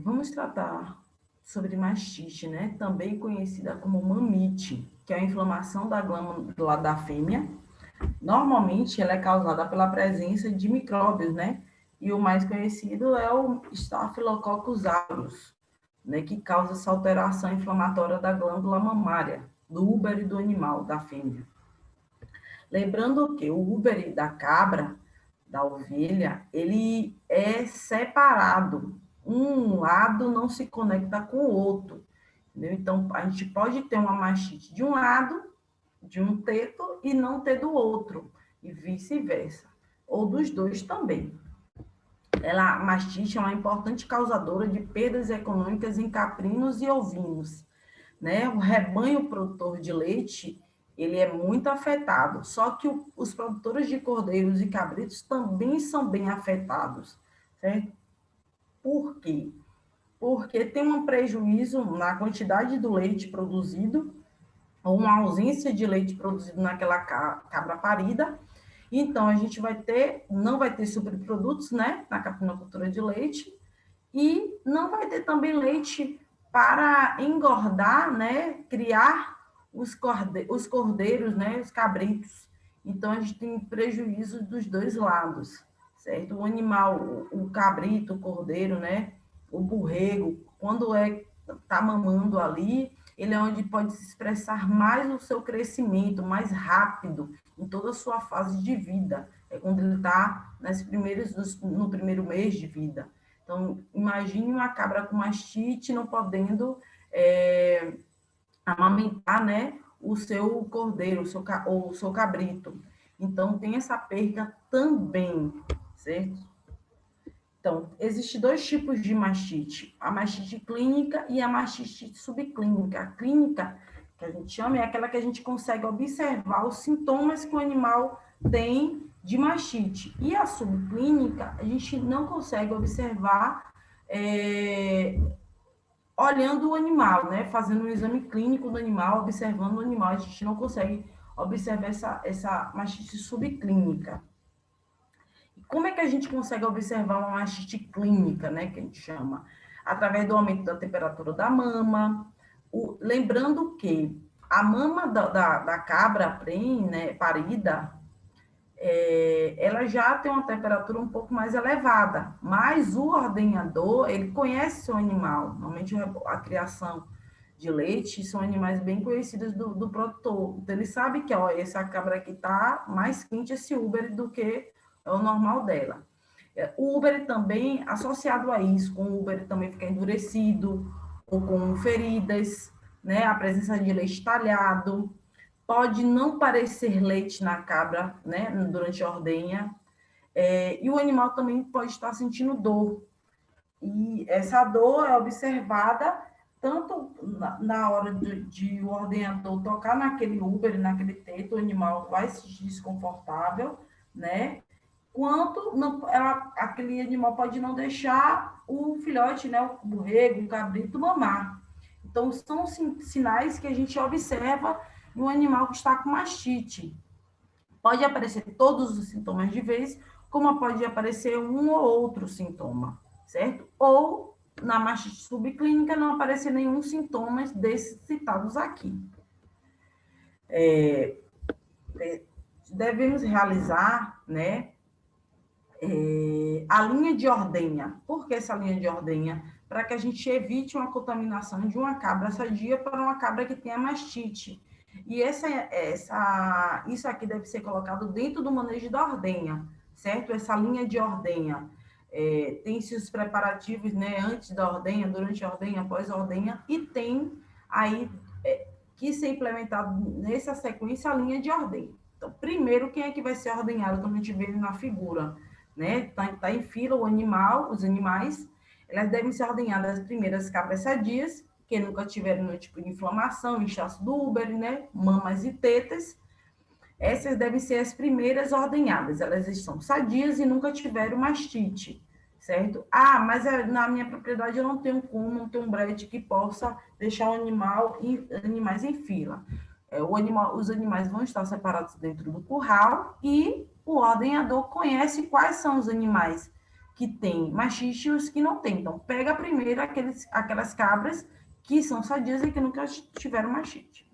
Vamos tratar sobre mastite, né? Também conhecida como mamite, que é a inflamação da glândula da fêmea. Normalmente, ela é causada pela presença de micróbios, né? E o mais conhecido é o Staphylococcus aureus, né? Que causa essa alteração inflamatória da glândula mamária, do úbere do animal, da fêmea. Lembrando que o úbere da cabra, da ovelha, ele é separado. Um lado não se conecta com o outro. Entendeu? Então, a gente pode ter uma mastite de um lado, de um teto, e não ter do outro, e vice-versa. Ou dos dois também. A mastite é uma importante causadora de perdas econômicas em caprinos e ovinos, né? O rebanho produtor de leite, ele é muito afetado, só que os produtores de cordeiros e cabritos também são bem afetados, certo? Por quê? Porque tem um prejuízo na quantidade do leite produzido, ou uma ausência de leite produzido naquela cabra parida. Então, a gente não vai ter subprodutos, né, na caprinocultura de leite, e não vai ter também leite para engordar, né, criar os cordeiros, né, os cabritos. Então, a gente tem prejuízo dos dois lados, certo? O animal, o cabrito, o cordeiro, né, o borrego, quando tá mamando ali, ele é onde pode se expressar mais o seu crescimento, mais rápido, em toda a sua fase de vida. É quando ele está no primeiro mês de vida. Então, imagine uma cabra com mastite não podendo amamentar, né, o seu cordeiro, ou o seu cabrito. Então, tem essa perda também, certo? Então, existem dois tipos de mastite, a mastite clínica e a mastite subclínica. A clínica, que a gente chama, é aquela que a gente consegue observar os sintomas que o animal tem de mastite. E a subclínica, a gente não consegue observar olhando o animal, né? Fazendo um exame clínico do animal, observando o animal. A gente não consegue observar essa mastite subclínica. Como é que a gente consegue observar uma mastite clínica, né, que a gente chama? Através do aumento da temperatura da mama. Lembrando que a mama da cabra né, parida, ela já tem uma temperatura um pouco mais elevada, mas o ordenhador, ele conhece seu animal. Normalmente, a criação de leite são animais bem conhecidos do produtor. Então, ele sabe que, ó, essa cabra aqui está mais quente, esse úbere, do que é o normal dela. O úbere também, associado a isso, com o úbere também fica endurecido, ou com feridas, né? A presença de leite talhado, pode não parecer leite na cabra, né? Durante a ordenha, e o animal também pode estar sentindo dor. E essa dor é observada tanto na hora de o ordenhador tocar naquele úbere, naquele teto, o animal vai se sentir desconfortável, né? Quanto aquele animal pode não deixar o filhote, né, o borrego, o cabrito mamar. Então, são sinais que a gente observa no animal que está com mastite. Pode aparecer todos os sintomas de vez, como pode aparecer um ou outro sintoma, certo? Ou, na mastite subclínica, não aparecer nenhum sintoma desses citados aqui. Devemos realizar, né, a linha de ordenha. Por que essa linha de ordenha? Para que a gente evite uma contaminação de uma cabra sadia para uma cabra que tenha mastite. E isso aqui deve ser colocado dentro do manejo da ordenha, certo? Essa linha de ordenha. Tem-se os preparativos, né, antes da ordenha, durante a ordenha, após a ordenha, e tem aí que ser implementado nessa sequência a linha de ordenha. Então, primeiro, quem é que vai ser ordenhado, como a gente vê na figura? Né? Tá em fila os animais, elas devem ser ordenhadas as primeiras cabras sadias, que nunca tiveram nenhum tipo de inflamação, inchaço do úbere, né? Mamas e tetas. Essas devem ser as primeiras ordenhadas, elas estão sadias e nunca tiveram mastite, certo? Ah, mas na minha propriedade eu não tenho um brete que possa deixar animais em fila. os animais vão estar separados dentro do curral e o ordenhador conhece quais são os animais que têm machiste e os que não têm. Então, pega primeiro aquelas cabras que são sadias e que nunca tiveram machiste.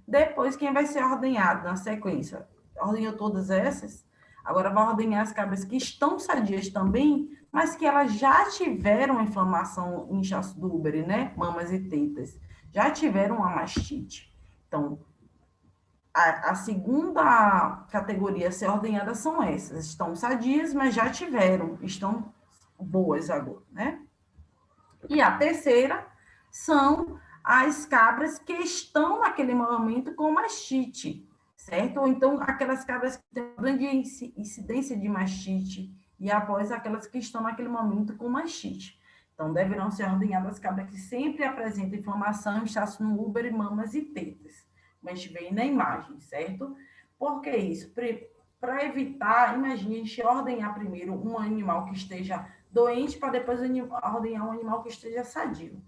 Depois, quem vai ser ordenhado na sequência? Ordenhou todas essas, agora vai ordenhar as cabras que estão sadias também, mas que elas já tiveram inflamação em inchaço do úbere, né? Mamas e tetas. Já tiveram uma mastite. Então, a segunda categoria a ser ordenhada são essas. Estão sadias, mas já tiveram, estão boas agora, né? E a terceira são as cabras que estão naquele momento com mastite, certo? Ou então aquelas cabras que têm grande incidência de mastite e após aquelas que estão naquele momento com mastite. Então, deverão ser ordenhadas cabras que sempre apresentam inflamação, inchaço no úbere, mamas e tetas. Como a gente vê aí na imagem, certo? Por que isso? Para evitar, imagine a gente ordenhar primeiro um animal que esteja doente para depois ordenhar um animal que esteja sadio.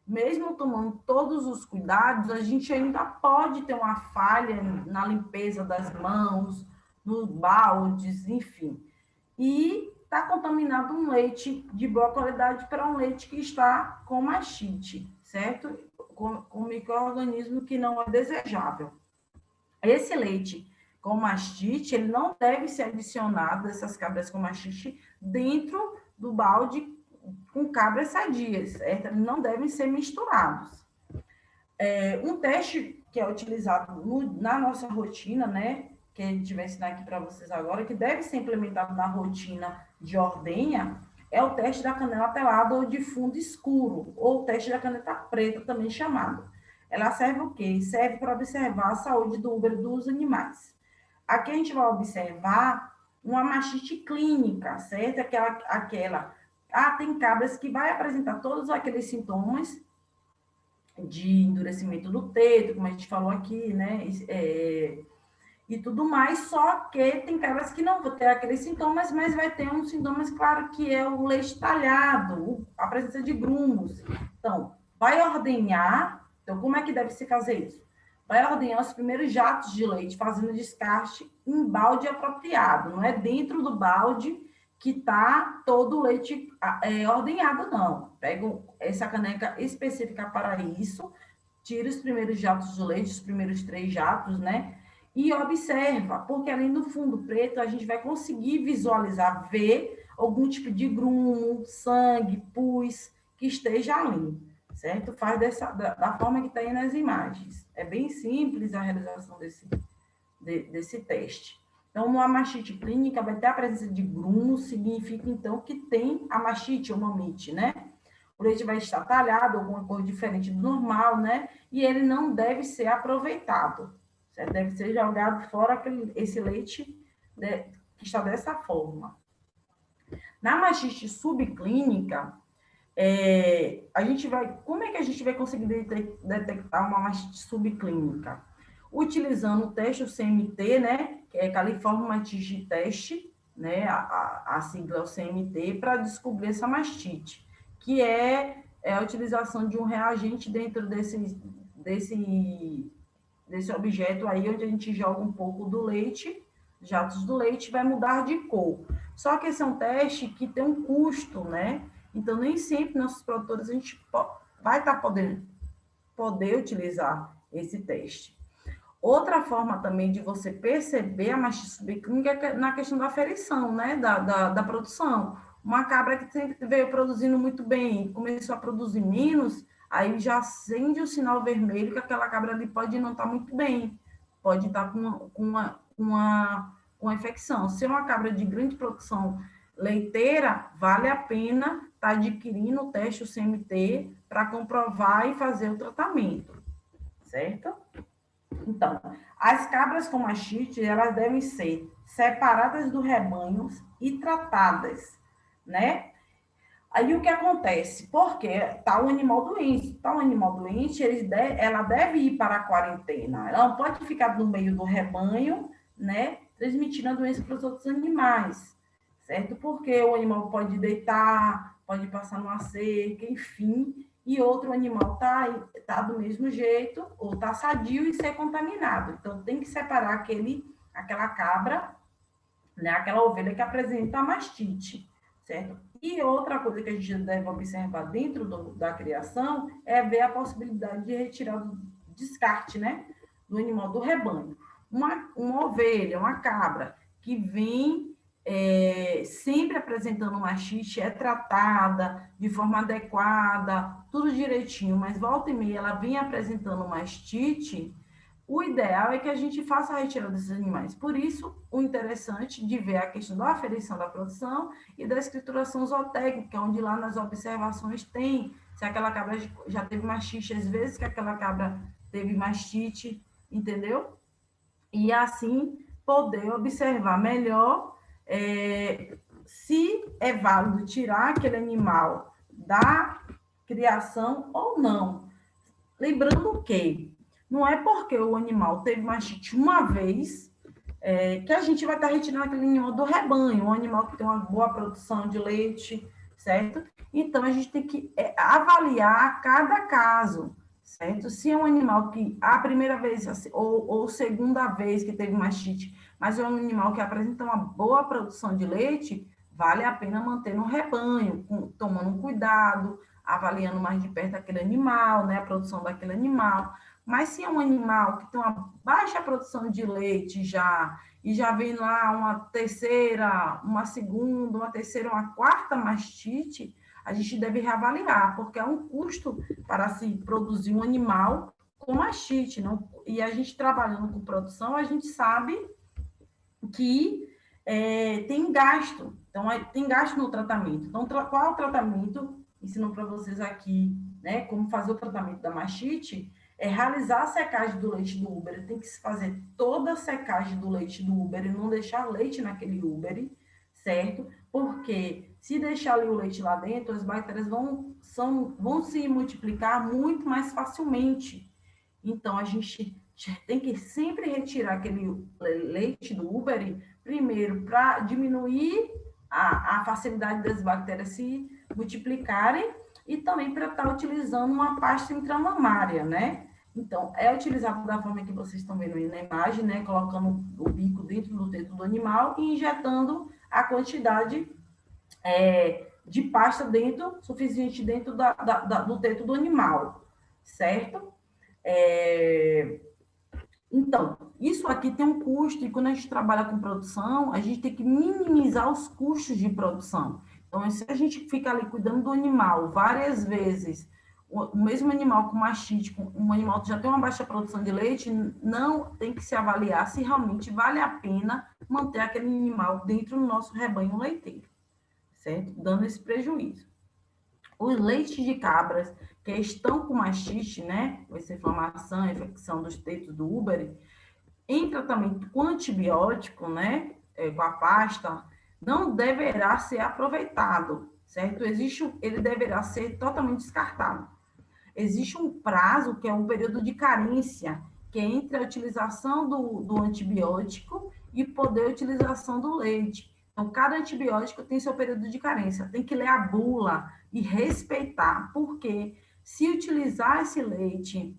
Mesmo tomando todos os cuidados, a gente ainda pode ter uma falha na limpeza das mãos, nos baldes, enfim. E está contaminado um leite de boa qualidade para um leite que está com mastite, certo? Com micro-organismo que não é desejável. Esse leite com mastite, ele não deve ser adicionado, essas cabras com mastite, dentro do balde com cabras sadias, certo? Eles não devem ser misturados. Um teste que é utilizado na nossa rotina, né, que a gente vai ensinar aqui para vocês agora, que deve ser implementado na rotina de ordenha, é o teste da canela pelada ou de fundo escuro, ou o teste da caneta preta, também chamado. Ela serve o quê? Serve para observar a saúde do úbero dos animais. Aqui a gente vai observar uma mastite clínica, certo? Tem cabras que vai apresentar todos aqueles sintomas de endurecimento do teto, como a gente falou aqui, né? E tudo mais, só que tem cabras que não vão ter aqueles sintomas, mas vai ter uns sintomas, claro, que é o leite talhado, a presença de grumos. Então, vai ordenhar. Então, como é que deve se fazer isso? Vai ordenhar os primeiros jatos de leite, fazendo descarte em balde apropriado. Não é dentro do balde que está todo o leite ordenhado, não. Pega essa caneca específica para isso, tira os primeiros jatos de leite, os primeiros 3 jatos, né? E observa, porque ali no fundo preto a gente vai conseguir visualizar, ver algum tipo de grumo, sangue, pus que esteja ali, certo? Faz da forma que está aí nas imagens. É bem simples a realização desse teste. Então, uma mastite clínica vai ter a presença de grumo, significa, então, que tem a mastite ou mamite, né? O leite vai estar talhado, alguma cor diferente do normal, né? E ele não deve ser aproveitado. Certo? Deve ser jogado fora esse leite que está dessa forma. Na mastite subclínica, como é que a gente vai conseguir detectar uma mastite subclínica? Utilizando o teste, o CMT, né, que é California Mastite Test, né, a sigla é o CMT, para descobrir essa mastite, que é a utilização de um reagente dentro desse objeto aí, onde a gente joga um pouco do leite, jatos do leite, vai mudar de cor. Só que esse é um teste que tem um custo, né? Então, nem sempre nossos produtores a gente vai estar poder utilizar esse teste. Outra forma também de você perceber a mastite subclínica é na questão da aferição, né? Da produção. Uma cabra que sempre veio produzindo muito bem, começou a produzir menos, aí já acende o sinal vermelho que aquela cabra ali pode não estar muito bem, pode estar com uma infecção. Se é uma cabra de grande produção leiteira, vale a pena estar adquirindo o teste, o CMT, para comprovar e fazer o tratamento, certo? Então, as cabras com mastite, elas devem ser separadas do rebanho e tratadas, né? Aí o que acontece? Porque está um animal doente. Está um animal doente, ela deve ir para a quarentena. Ela não pode ficar no meio do rebanho, né? Transmitindo a doença para os outros animais, certo? Porque o animal pode deitar, pode passar numa cerca, enfim. e outro animal tá do mesmo jeito, ou tá sadio e ser contaminado. Então, tem que separar aquela cabra, né, aquela ovelha que apresenta a mastite, certo? E outra coisa que a gente deve observar dentro da criação é ver a possibilidade de retirar do descarte, né, do animal do rebanho. Uma ovelha, uma cabra que vem sempre apresentando mastite, é tratada de forma adequada, tudo direitinho, mas volta e meia ela vem apresentando mastite, o ideal é que a gente faça a retirada desses animais. Por isso, o interessante de ver a questão da aferição da produção e da escrituração zootécnica, onde lá nas observações tem se aquela cabra já teve mastite, às vezes que aquela cabra teve mastite, entendeu? E assim poder observar melhor se é válido tirar aquele animal da criação ou não. Lembrando que não é porque o animal teve mastite uma vez que a gente vai estar retirando aquele animal do rebanho, um animal que tem uma boa produção de leite, certo? Então, a gente tem que avaliar cada caso, certo? Se é um animal que a primeira vez ou segunda vez que teve mastite, mas é um animal que apresenta uma boa produção de leite, vale a pena manter no rebanho, tomando cuidado, avaliando mais de perto aquele animal, né, a produção daquele animal. Mas se é um animal que tem uma baixa produção de leite e já vem lá uma terceira, uma segunda, uma terceira, uma quarta mastite, a gente deve reavaliar, porque é um custo para se produzir um animal com mastite, não? E a gente trabalhando com produção, a gente sabe que tem gasto, então tem gasto no tratamento. Então, qual é o tratamento? Ensino para vocês aqui, né, como fazer o tratamento da mastite, é realizar a secagem do leite do úbero, tem que se fazer toda a secagem do leite do úbero e não deixar leite naquele úbero, certo? Porque se deixar ali o leite lá dentro, as bactérias vão se multiplicar muito mais facilmente. Então, a gente tem que sempre retirar aquele leite do úbero, primeiro, para diminuir a facilidade das bactérias se multiplicarem e também para estar utilizando uma pasta intramamária, né? Então, é utilizado da forma que vocês estão vendo aí na imagem, né? Colocando o bico dentro do teto do animal e injetando a quantidade de pasta suficiente dentro do teto do animal, certo? Então, isso aqui tem um custo, e quando a gente trabalha com produção, a gente tem que minimizar os custos de produção. Então, se a gente fica ali cuidando do animal várias vezes, o mesmo animal com mastite, um animal que já tem uma baixa produção de leite, não tem que se avaliar se realmente vale a pena manter aquele animal dentro do nosso rebanho leiteiro, certo? Dando esse prejuízo. Os leites de cabras que estão com mastite, né, com essa inflamação, infecção dos tetos do úbero, em tratamento com antibiótico, né, com a pasta, não deverá ser aproveitado, certo? Ele deverá ser totalmente descartado. Existe um prazo, que é um período de carência, que é entre a utilização do antibiótico e poder utilização do leite. Então, cada antibiótico tem seu período de carência. Tem que ler a bula e respeitar, porque se utilizar esse leite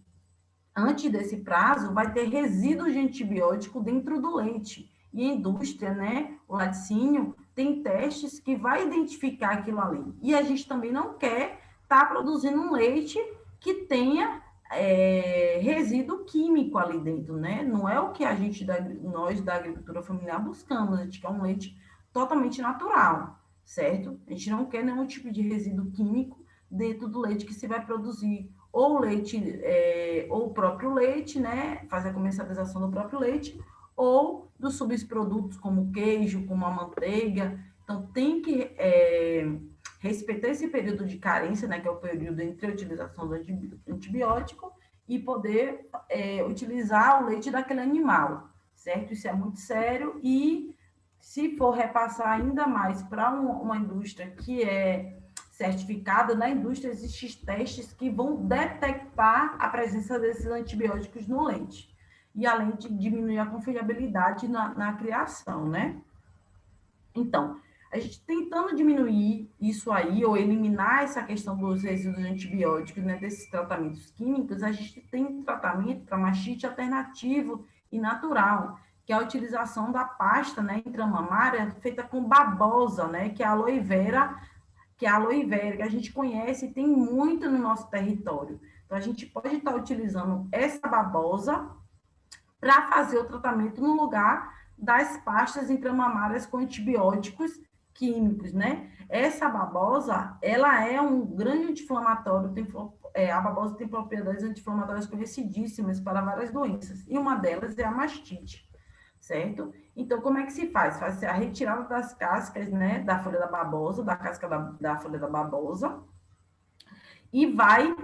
antes desse prazo, vai ter resíduos de antibiótico dentro do leite. E a indústria, né, o laticínio, tem testes que vai identificar aquilo ali. E a gente também não quer estar produzindo um leite que tenha resíduo químico ali dentro, né? Não é o que nós da agricultura familiar buscamos, a gente quer um leite totalmente natural, certo? A gente não quer nenhum tipo de resíduo químico dentro do leite que se vai produzir, ou leite, ou o próprio leite, né? Fazer a comercialização do próprio leite, ou dos subprodutos como queijo, como a manteiga. Então, tem que respeitar esse período de carência, né, que é o período entre a utilização do antibiótico e poder utilizar o leite daquele animal, certo? Isso é muito sério e se for repassar ainda mais para uma indústria que é certificada, na indústria existem testes que vão detectar a presença desses antibióticos no leite. E além de diminuir a confiabilidade na criação, né? Então, A gente tentando diminuir isso aí, ou eliminar essa questão dos resíduos antibióticos, né, desses tratamentos químicos, a gente tem um tratamento para mastite alternativo e natural, que é a utilização da pasta, né, intramamária feita com babosa, né, que é a aloe vera, que a gente conhece e tem muito no nosso território. Então, a gente pode estar utilizando essa babosa para fazer o tratamento no lugar das pastas intramamárias com antibióticos químicos, né? Essa babosa, ela é um grande anti-inflamatório, a babosa tem propriedades anti-inflamatórias conhecidíssimas para várias doenças, e uma delas é a mastite, certo? Então, como é que se faz? Faz a retirada das cascas, né, da folha da babosa, da casca da folha da babosa, e vai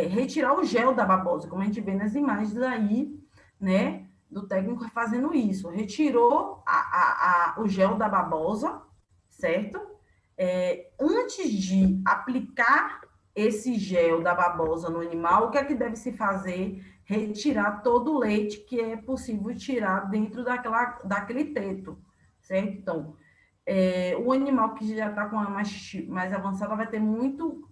retirar o gel da babosa, como a gente vê nas imagens aí, né, do técnico fazendo isso. Retirou o gel da babosa, certo? Antes de aplicar esse gel da babosa no animal, o que é que deve se fazer? Retirar todo o leite que é possível tirar dentro daquele teto, certo? Então, o animal que já está com a mais avançada vai ter muito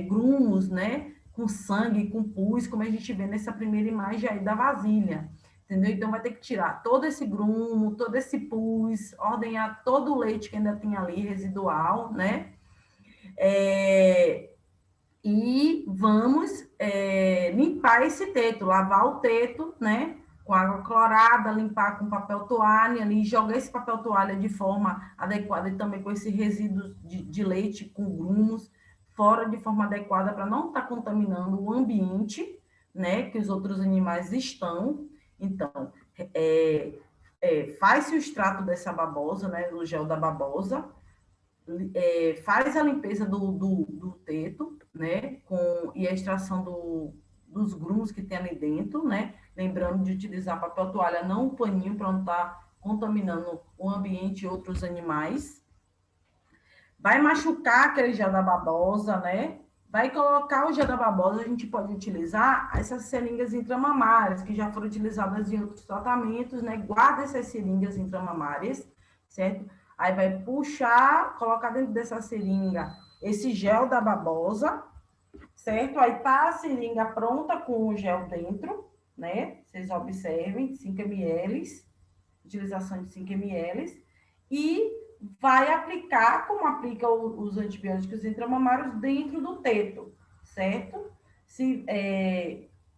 grumos, né? Com sangue, com pus, como a gente vê nessa primeira imagem aí da vasilha, entendeu? Então, vai ter que tirar todo esse grumo, todo esse pus, ordenhar todo o leite que ainda tem ali, residual, né? E vamos limpar esse teto, lavar o teto, né? Com água clorada, limpar com papel toalha ali, jogar esse papel toalha de forma adequada e também com esse resíduo de leite com grumos fora de forma adequada para não estar contaminando o ambiente, né? Que os outros animais estão. Então, faz-se o extrato dessa babosa, né? Do gel da babosa, faz a limpeza do teto, né, e a extração dos grumos que tem ali dentro, né, lembrando de utilizar papel toalha, não um paninho para não estar contaminando o ambiente e outros animais. Vai machucar aquele gel da babosa, né, vai colocar o gel da babosa, a gente pode utilizar essas seringas intramamárias, que já foram utilizadas em outros tratamentos, né, guarda essas seringas intramamárias, certo? Aí vai puxar, colocar dentro dessa seringa esse gel da babosa, certo? Aí tá a seringa pronta com o gel dentro, né? Vocês observem, 5 ml, utilização de 5 ml, e vai aplicar, como aplica os antibióticos intramamários, dentro do teto, certo?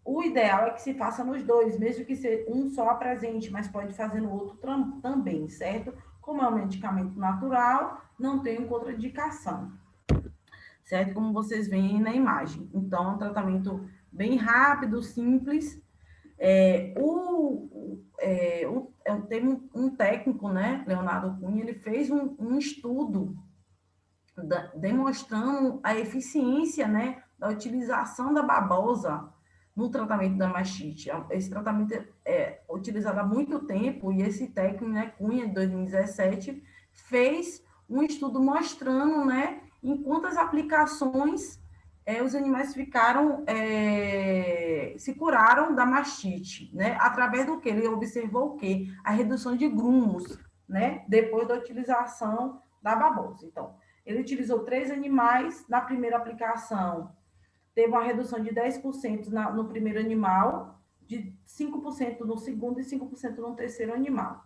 O ideal é que se faça nos dois, mesmo que um só apresente, mas pode fazer no outro também, certo? Como é um medicamento natural, não tem contraindicação, certo? Como vocês veem na imagem. Então, é um tratamento bem rápido, simples. Tem um técnico, né, Leonardo Cunha, ele fez um estudo demonstrando a eficiência, né, da utilização da babosa no tratamento da mastite. Esse tratamento é utilizado há muito tempo e esse técnico, né, Cunha, de 2017, fez um estudo mostrando, né, em quantas aplicações os animais se curaram da mastite, né, através do que ele observou o quê? A redução de grumos, né, depois da utilização da babosa. Então, ele utilizou 3 animais na primeira aplicação, teve uma redução de 10% no primeiro animal, de 5% no segundo e 5% no terceiro animal.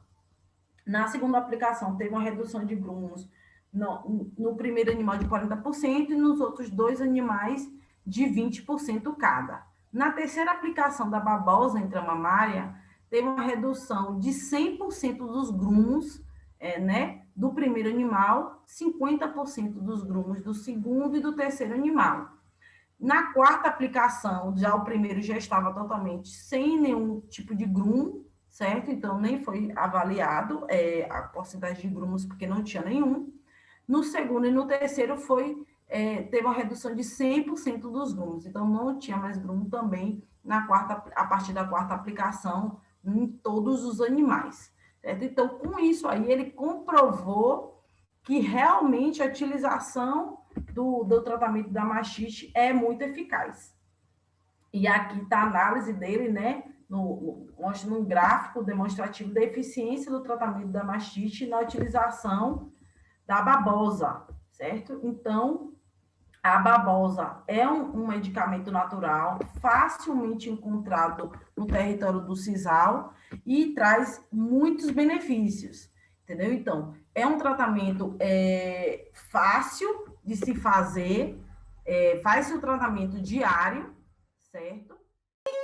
Na segunda aplicação, teve uma redução de grumos no primeiro animal de 40% e nos outros 2 animais de 20% cada. Na terceira aplicação da babosa intramamária, teve uma redução de 100% dos grumos, né, do primeiro animal, 50% dos grumos do segundo e do terceiro animal. Na quarta aplicação, já o primeiro já estava totalmente sem nenhum tipo de grumo, certo? Então, nem foi avaliado a porcentagem de grumos, porque não tinha nenhum. No segundo e no terceiro teve uma redução de 100% dos grumos. Então, não tinha mais grumo também a partir da quarta aplicação em todos os animais. Certo? Então, com isso aí, ele comprovou que realmente a utilização do tratamento da mastite é muito eficaz. E aqui está a análise dele, né, mostrando um gráfico demonstrativo da eficiência do tratamento da mastite na utilização da babosa, certo? Então, a babosa é um medicamento natural, facilmente encontrado no território do sisal e traz muitos benefícios, entendeu? Então, é um tratamento fácil de se fazer, faz o tratamento diário, certo?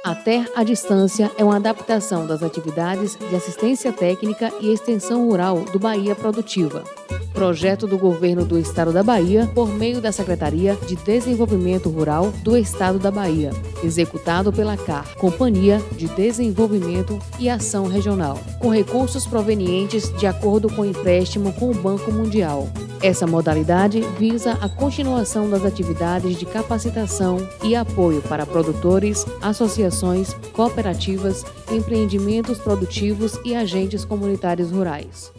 A TER à Distância é uma adaptação das atividades de assistência técnica e extensão rural do Bahia Produtiva. Projeto do Governo do Estado da Bahia por meio da Secretaria de Desenvolvimento Rural do Estado da Bahia, executado pela CAR, Companhia de Desenvolvimento e Ação Regional, com recursos provenientes de acordo com o empréstimo com o Banco Mundial. Essa modalidade visa a continuação das atividades de capacitação e apoio para produtores, associações, cooperativas, empreendimentos produtivos e agentes comunitários rurais.